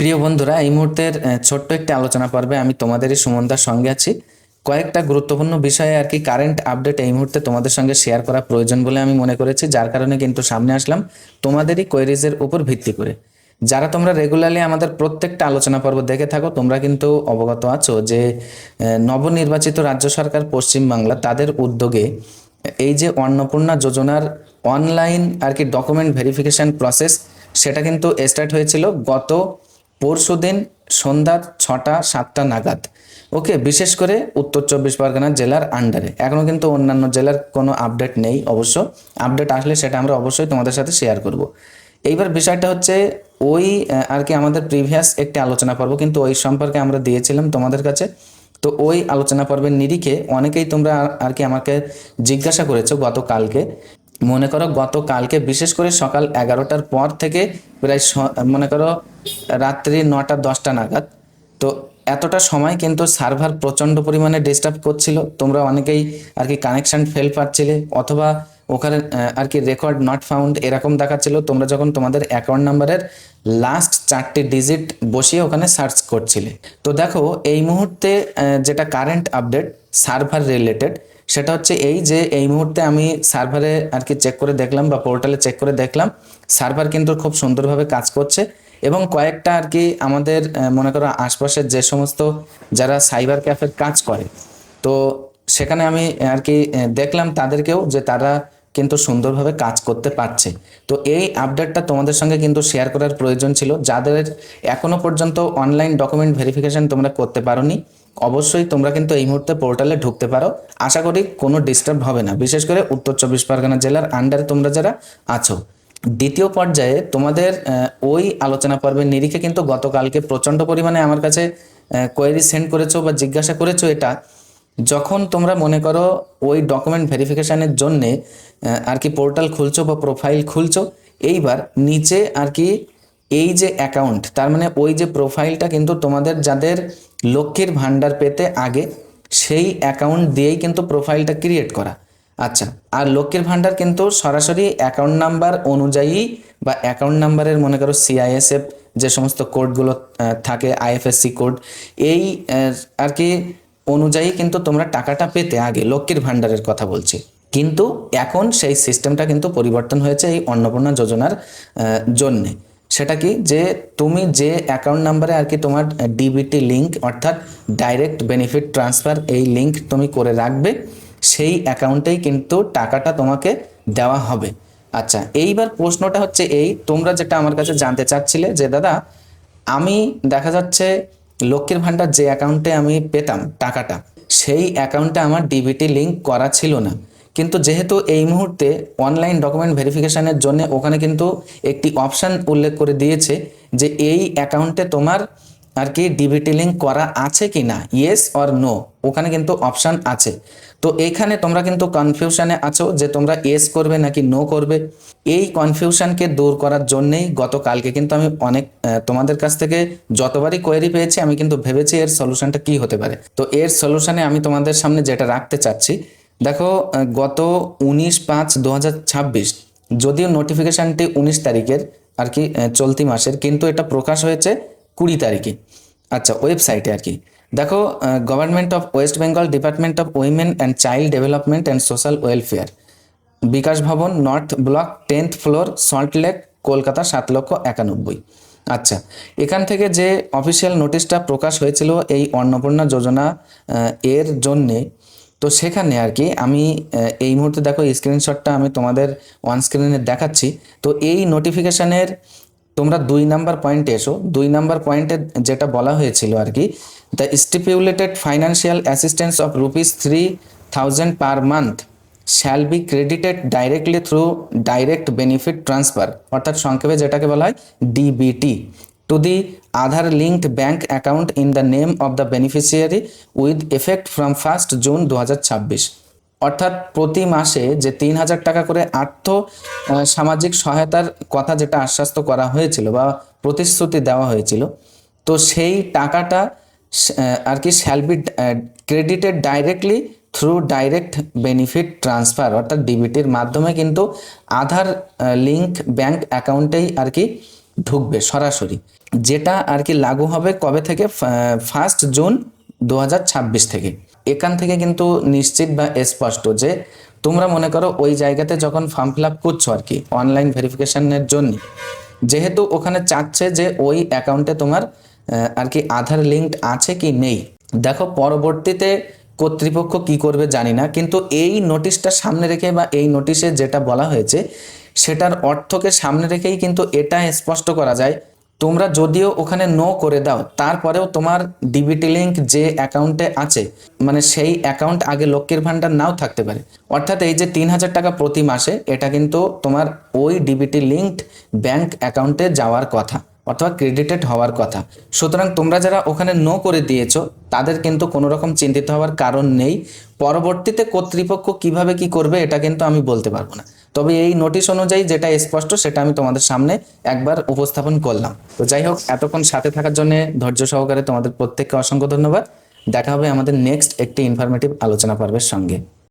প্রিয় বন্ধুরা, এই মুহূর্তের ছোট্ট একটি আলোচনা পর্বে আমি তোমাদেরই সুমনদার সঙ্গে আছি। কয়েকটা গুরুত্বপূর্ণ বিষয়ে আর কি কারেন্ট আপডেট এই মুহূর্তে তোমাদের সঙ্গে শেয়ার করা প্রয়োজন বলে আমি মনে করেছি, যার কারণে কিন্তু সামনে আসলাম তোমাদেরই কোয়েরিজের উপর ভিত্তি করে। যারা তোমরা রেগুলারলি আমাদের প্রত্যেকটা আলোচনা পর্ব দেখে থাকো, তোমরা কিন্তু অবগত আছো যে নবনির্বাচিত রাজ্য সরকার পশ্চিমবাংলা তাদের উদ্যোগে এই যে অন্নপূর্ণা যোজনার অনলাইন আর কি ডকুমেন্ট ভেরিফিকেশন প্রসেস, সেটা কিন্তু স্টার্ট হয়েছিল গত পরশুদিন সন্ধ্যা 6টা 7টা নাগাদ। ওকে, বিশেষ করে উত্তর চব্বিশ পরগনা জেলার আন্ডারে। এখনও কিন্তু অন্যান্য জেলার কোনো আপডেট নেই, অবশ্য আপডেট আসলে সেটা আমরা অবশ্যই তোমাদের সাথে শেয়ার করব। এইবার বিষয়টা হচ্ছে ওই আর কি আমাদের প্রিভিয়াস একটি আলোচনা পর্ব কিন্তু ওই সম্পর্কে আমরা দিয়েছিলাম তোমাদের কাছে। তো ওই আলোচনা পর্বের নিরিখে অনেকেই তোমরা আর কি আমাকে জিজ্ঞাসা করেছো গতকালকে। মনে করো গতকালকে বিশেষ করে সকাল 11টার পর থেকে প্রায় মনে করো রাত্রি 9টা 10টা নাগাদ, তো এতটা সময় কিন্তু সার্ভার প্রচণ্ড পরিমাণে ডিস্টার্ব করছিল। তোমরা অনেকেই আর কি কানেকশন ফেল পাচ্ছিলে, অথবা ওখানে আর কি রেকর্ড নট ফাউন্ড এরকম দেখাচ্ছিল তোমরা যখন তোমাদের অ্যাকাউন্ট নাম্বারের লাস্ট 4টে ডিজিট বসিয়ে ওখানে সার্চ করছিলে। তো দেখো এই মুহূর্তে যেটা কারেন্ট আপডেট সার্ভার রিলেটেড, সেটা হচ্ছে এই যে এই মুহূর্তে আমি সার্ভারে আর কি চেক করে দেখলাম বা পোর্টালে চেক করে দেখলাম, সার্ভার কিন্তু খুব সুন্দরভাবে কাজ করছে। এবং কয়েকটা আর কি আমাদের মনে করো আশপাশের যে সমস্ত যারা সাইবার ক্যাফের কাজ করে, তো সেখানে আমি আর কি দেখলাম তাদেরকেও যে তারা কিন্তু সুন্দরভাবে কাজ করতে পারছে। তো এই আপডেটটা তোমাদের সঙ্গে কিন্তু শেয়ার করার প্রয়োজন ছিল। যাদের এখনো পর্যন্ত অনলাইন ডকুমেন্ট ভেরিফিকেশন তোমরা করতে পারোনি, অবশ্যই তোমরা কিন্তু এই মুহূর্তে পোর্টালে ঢুকতে পারো। আশা করি কোনো ডিস্টার্ব হবে না, বিশেষ করে উত্তর চব্বিশ পরগনা জেলার আন্ডারে তোমরা যারা আছো। দ্বিতীয় পর্যায়ে তোমাদের ওই আলোচনা পর্বের নিরিখে কিন্তু গতকালকে প্রচণ্ড পরিমাণে আমার কাছে কোয়েরি সেন্ড করেছো বা জিজ্ঞাসা করেছো। এটা যখন তোমরা মনে করো ওই ডকুমেন্ট ভেরিফিকেশানের জন্যে আর কি পোর্টাল খুলছো বা প্রোফাইল খুলছো, এইবার নিচে আর কি এই যে অ্যাকাউন্ট, তার মানে ওই যে প্রোফাইলটা কিন্তু তোমাদের যাদের লক্ষ্মীর ভাণ্ডার পেতে আগে সেই অ্যাকাউন্ট দিয়েই কিন্তু প্রোফাইলটা ক্রিয়েট করা। আচ্ছা, আর লক্ষ্মীর ভাণ্ডার কিন্তু সরাসরি অ্যাকাউন্ট নাম্বার অনুযায়ী বা অ্যাকাউন্ট নাম্বারের মনে করো সিআইএসএফ যে সমস্ত কোডগুলো থাকে, আইএফএসসি কোড, এই আর কি অনুযায়ী কিন্তু তোমরা টাকাটা পেতে আগে, লক্ষ্মীর ভাণ্ডারের কথা বলছি। কিন্তু এখন সেই সিস্টেমটা কিন্তু পরিবর্তন হয়েছে এই অন্নপূর্ণা যোজনার জন্যে। সেটা কি, যে তুমি যে অ্যাকাউন্ট নাম্বারে আর কি তোমার ডিবিটি লিঙ্ক অর্থাৎ ডাইরেক্ট বেনিফিট ট্রান্সফার এই লিঙ্ক তুমি করে রাখবে, সেই অ্যাকাউন্টেই কিন্তু টাকাটা তোমাকে দেওয়া হবে। আচ্ছা, এইবার প্রশ্নটা হচ্ছে এই, তোমরা যেটা আমার কাছে জানতে চাচ্ছিলে যে দাদা আমি দেখা যাচ্ছে লক্ষ্মীর ভাণ্ডার যে অ্যাকাউন্টে আমি পেতাম টাকাটা, সেই অ্যাকাউন্টে আমার ডিবিটি লিঙ্ক করা ছিল না। কিন্তু যেহেতু এই মুহূর্তে অনলাইন ডকুমেন্ট ভেরিফিকেশানের জন্য ওখানে কিন্তু একটি অপশান উল্লেখ করে দিয়েছে যে এই অ্যাকাউন্টে তোমার আর কি ডিবিটি লিঙ্ক করা আছে কি না, ইয়েস অর নো, ওখানে কিন্তু অপশান আছে। তো এইখানে তোমরা কিন্তু কনফিউশনে আছো যে তোমরা ইয়েস করবে নাকি নো করবে। এই কনফিউশনকে দূর করার জন্যেই গতকালকে কিন্তু আমি অনেক তোমাদের কাছ থেকে যতবারই কোয়েরি পেয়েছি আমি কিন্তু ভেবেছি এর সলিউশনটা কি হতে পারে। তো এর সলিউশনে আমি তোমাদের সামনে যেটা রাখতে চাচ্ছি, দেখো গত 19/5/2026, যদিও নোটিফিকেশানটি 19 তারিখের আর কি চলতি মাসের, কিন্তু এটা প্রকাশ হয়েছে 20 তারিখে। আচ্ছা, ওয়েবসাইটে আর কি দেখো, government of West Bengal, department of women and child development and social welfare, Bikash Bhavan, north block, 10th floor, Salt Lake, Kolkata, 7,91,000। আচ্ছা, এখান থেকে যে অফিসিয়াল নোটিশটা প্রকাশ হয়েছিল এই অন্নপূর্ণা যোজনা এর জন্যে, তো সেখানে আর কি আমি এই মুহূর্তে দেখো স্ক্রিনশটটা আমি তোমাদের অন স্ক্রিনে দেখাচ্ছি। তো এই নোটিফিকেশানের তোমরা 2 নাম্বার পয়েন্টে এসো। 2 নাম্বার পয়েন্টে যেটা বলা হয়েছিল আর কি, the stipulated financial assistance of ₹3,000 per month shall be credited directly through direct benefit transfer, অর্থাৎ সংক্ষেপে যেটাকে বলা হয় DBT, to the Aadhaar linked bank account in the name of the beneficiary with effect from 1 June 2026। অর্থাৎ প্রতি মাসে যে 3,000 টাকা করে সামাজিক সহায়তার কথা যেটা আশ্বস্ত করা হয়েছিল বা প্রতিশ্রুতি দেওয়া হয়েছিল, তো সেই টাকাটা আর কি shall be credited directly through direct benefit transfer, অর্থাৎ ডিবিটির মাধ্যমে কিন্তু আধার লিঙ্ক ব্যাঙ্ক অ্যাকাউন্টেই আর কি ঢুকবে সরাসরি, যেটা আর কি লাগু হবে কবে থেকে, 1 জুন 2026 থেকে। এখান থেকে কিন্তু নিশ্চিত বা স্পষ্ট যে তোমরা মনে করো ওই জায়গাতে যখন ফর্ম ফিল আপ করছো আর কি অনলাইন ভেরিফিকেশনের জন্য, যেহেতু ওখানে চাচ্ছে যে ওই অ্যাকাউন্টে তোমার আর কি আধার লিঙ্কড আছে কি নেই। দেখো পরবর্তীতে কর্তৃপক্ষ কি করবে জানি না, কিন্তু এই নোটিশটা সামনে রেখে বা এই নোটিশে যেটা বলা হয়েছে সেটার অর্থকে সামনে রেখেই কিন্তু এটা স্পষ্ট করা যায়, তোমরা যদিও ওখানে নো করে দাও তারপরেও তোমার ডিবিটি লিঙ্ক যে অ্যাকাউন্টে আছে, মানে সেই অ্যাকাউন্ট আগে লক্ষ্মীর ভান্ডার নাও থাকতে পারে। অর্থাৎ এই যে 3,000 টাকা প্রতি মাসে, এটা কিন্তু তোমার ওই ডিবিটি লিঙ্কড ব্যাংক অ্যাকাউন্টে যাওয়ার কথা অথবা ক্রেডিটেড হওয়ার কথা। সুতরাং তোমরা যারা ওখানে নো করে দিয়েছো তাদের কিন্তু কোনো রকম চিন্তিত হওয়ার কারণ নেই। পরবর্তীতে কর্তৃপক্ষ কিভাবে কি করবে এটা কিন্তু আমি বলতে পারবো না, তবে এই নোটিশ অনুযায়ী যেটা স্পষ্ট সেটা আমি তোমাদের সামনে একবার উপস্থাপন করলাম। তো যাই হোক, এতক্ষণ সাথে থাকার জন্য ধৈর্য সহকারে তোমাদের প্রত্যেককে অসংখ্য ধন্যবাদ। দেখা হবে আমাদের নেক্সট একটি ইনফরমেটিভ আলোচনা পর্বের সঙ্গে।